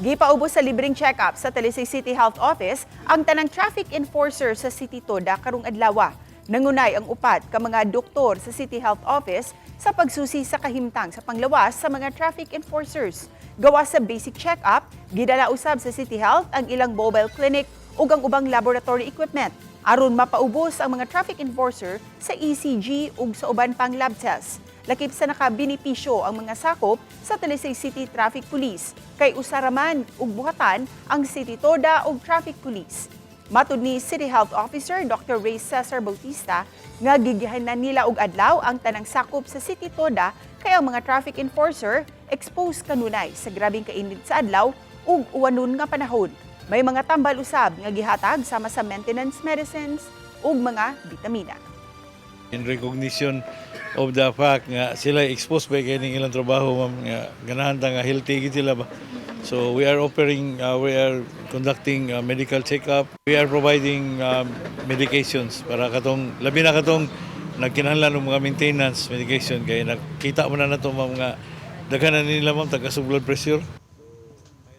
Gipaubos sa libreng check-up sa Talisay City Health Office ang tanang traffic enforcer sa City Toda karong adlaw. Nangunay ang upat ka mga doktor sa City Health Office sa pagsusi sa kahimtang sa panglawas sa mga traffic enforcers. Gawa sa basic check-up, gidala usab sa City Health ang ilang mobile clinic ug ang ubang laboratory equipment aron mapaubos ang mga traffic enforcer sa ECG ug sa uban pang lab tests. Lakip sa nakabinipisyo ang mga sakop sa Talisay City Traffic Police kay usaraman ug buhatan ang City Toda ug Traffic Police. Matud ni City Health Officer Dr. Ray Cesar Bautista nga gigihanan nila og adlaw ang tanang sakop sa City Toda kay ang mga traffic enforcer exposed kanunay sa grabing kainit sa adlaw ug uwanon nga panahon. May mga tambal usab nga gihatag sama sa maintenance medicines ug mga bitamina. In recognition of the fact nga sila exposed by kining ilang trabaho ma'am nga ganahan ta nga healthy gid sila ba. So we are conducting medical check-up. We are providing medications para katong labi na katong nagkinahanglan ng mga maintenance medication kay nakita mo na nato ma'am nga daghan na nila ma'am taga blood pressure.